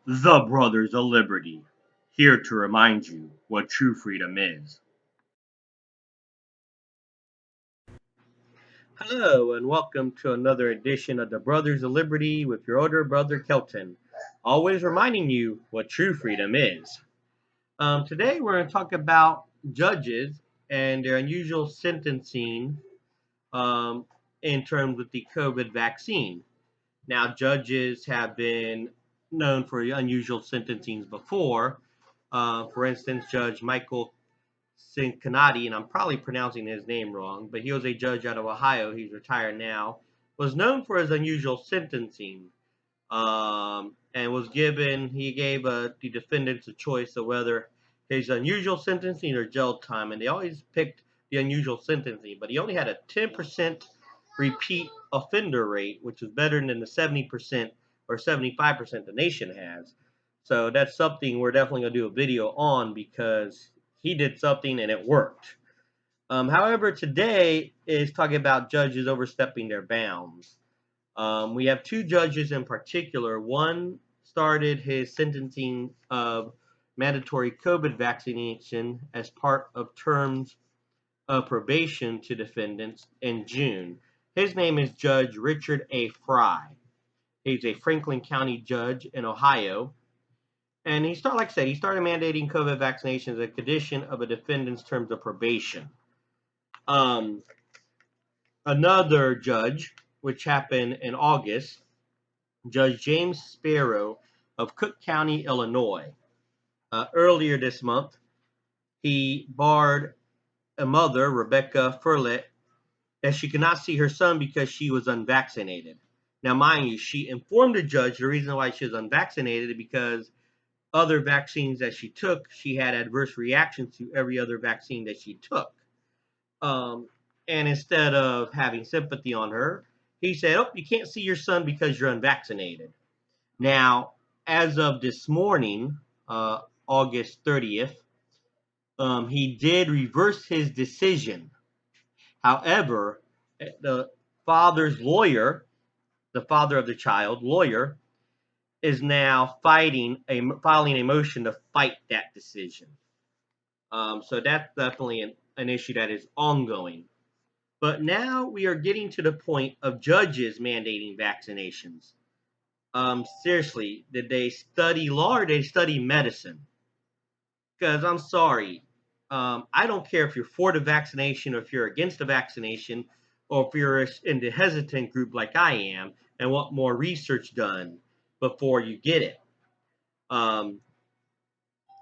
The Brothers of Liberty, here to remind you what true freedom is. Hello, and welcome to another edition of the Brothers of Liberty with your older brother Kelton, always reminding you what true freedom is. Today, we're going to talk about judges and their unusual sentencing um, in terms of the COVID vaccine. Now, judges have been known for unusual sentencings before. For instance, Judge Michael Cincinatti, and I'm probably pronouncing his name wrong, but he was a judge out of Ohio. He's retired now. Was known for his unusual sentencing, and he gave the defendants a choice of whether his unusual sentencing or jail time, and they always picked the unusual sentencing. But he only had a 10% repeat offender rate, which is better than the 70% or 75% the nation has. So that's something we're definitely going to do a video on because he did something and it worked. However, today is talking about judges overstepping their bounds. We have two judges in particular. One started his sentencing of mandatory COVID vaccination as part of terms of probation to defendants in June. His name is Judge Richard A. Fry. He's a Franklin County judge in Ohio. And like I said, he started mandating COVID vaccinations as a condition of a defendant's terms of probation. Um, Another judge, which happened in August, Judge James Sparrow of Cook County, Illinois. Earlier this month, he barred a mother, Rebecca Furlet, that she could not see her son because she was unvaccinated. Now, mind you, she informed the judge the reason why she was unvaccinated is because other vaccines that she took, she had adverse reactions to every other vaccine that she took. Um, and instead of having sympathy on her, he said, "Oh, you can't see your son because you're unvaccinated." Now, as of this morning, August 30th, he did reverse his decision. However, the father's lawyer, the father of the child lawyer, is now filing a motion to fight that decision. So that's definitely an issue that is ongoing. But now we are getting to the point of judges mandating vaccinations. Seriously, did they study law or did they study medicine? Because I'm sorry, I don't care if you're for the vaccination or if you're against the vaccination or if you're in the hesitant group like I am and want more research done before you get it. Um,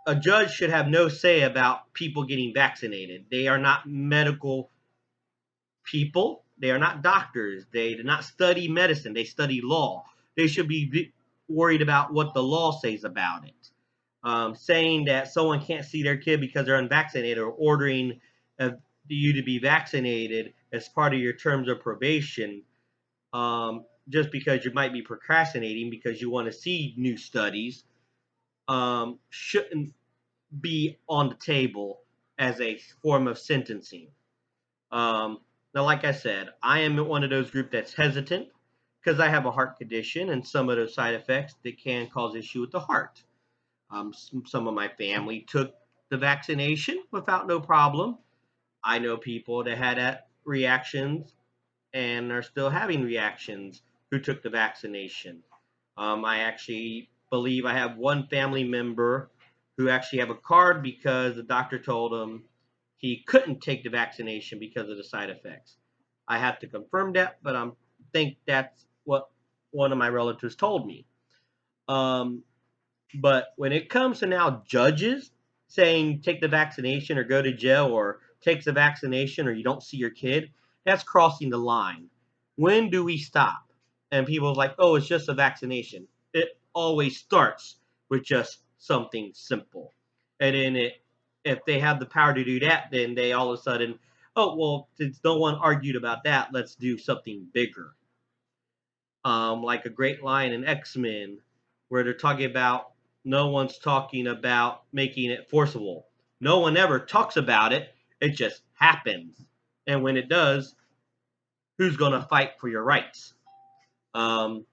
a judge should have no say about people getting vaccinated. They are not medical people. They are not doctors. They do not study medicine. They study law. They should be worried about what the law says about it. Saying that someone can't see their kid because they're unvaccinated or ordering you to be vaccinated as part of your terms of probation, just because you might be procrastinating because you want to see new studies, shouldn't be on the table as a form of sentencing. Um, Now, like I said, I am one of those group that's hesitant because I have a heart condition and some of those side effects that can cause issue with the heart. Some of my family took the vaccination without no problem. I know people that had reactions and are still having reactions who took the vaccination. I actually believe I have one family member who actually have a card because the doctor told him he couldn't take the vaccination because of the side effects. I have to confirm that, but I think that's what one of my relatives told me. Um, but when it comes to now judges saying take the vaccination or go to jail or takes the vaccination or you don't see your kid, that's crossing the line. When do we stop? And people's like, oh, it's just a vaccination. It always starts with just something simple. And then if they have the power to do that, then they all of a sudden, oh, well, since no one argued about that, let's do something bigger. Like a great line in X-Men where they're talking about no one's talking about making it forcible. No one ever talks about it. It just happens. And when it does, who's going to fight for your rights? Um,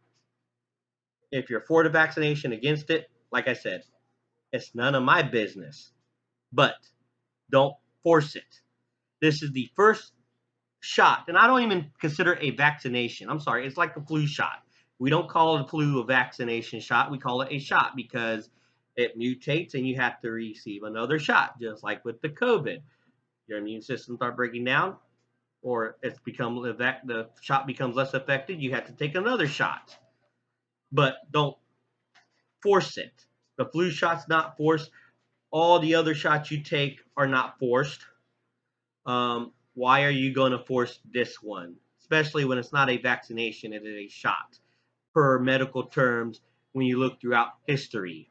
if you're for the vaccination, against it, like I said, it's none of my business, but don't force it. This is the first shot, and I don't even consider it a vaccination. I'm sorry, it's like a flu shot. We don't call it a flu a vaccination shot. We call it a shot because it mutates and you have to receive another shot, just like with the COVID. Your immune system start breaking down, or it's become the shot becomes less effective. You have to take another shot, but don't force it. The flu shot's not forced. All the other shots you take are not forced. Why are you going to force this one? Especially when it's not a vaccination, it is a shot. Per medical terms, when you look throughout history,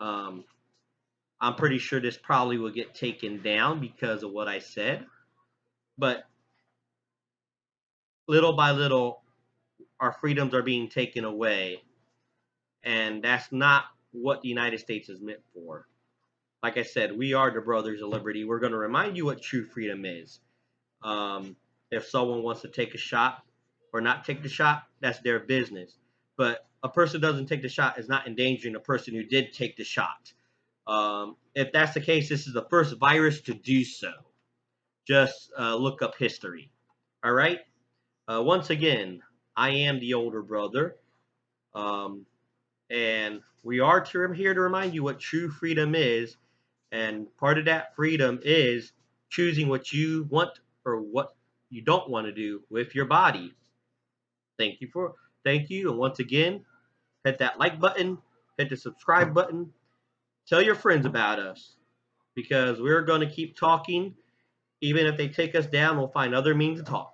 um, I'm pretty sure this probably will get taken down because of what I said. But little by little, our freedoms are being taken away, and that's not what the United States is meant for. Like I said, we are the brothers of liberty. We're going to remind you what true freedom is. Um, if someone wants to take a shot or not take the shot, that's their business. But a person doesn't take the shot is not endangering a person who did take the shot. If that's the case, this is the first virus to do so. Just look up history. All right. Once again, I am the older brother, um, and we are here to remind you what true freedom is. And part of that freedom is choosing what you want or what you don't want to do with your body. Thank you. And once again, hit that like button, hit the subscribe button, tell your friends about us because we're going to keep talking. Even if they take us down, we'll find other means to talk.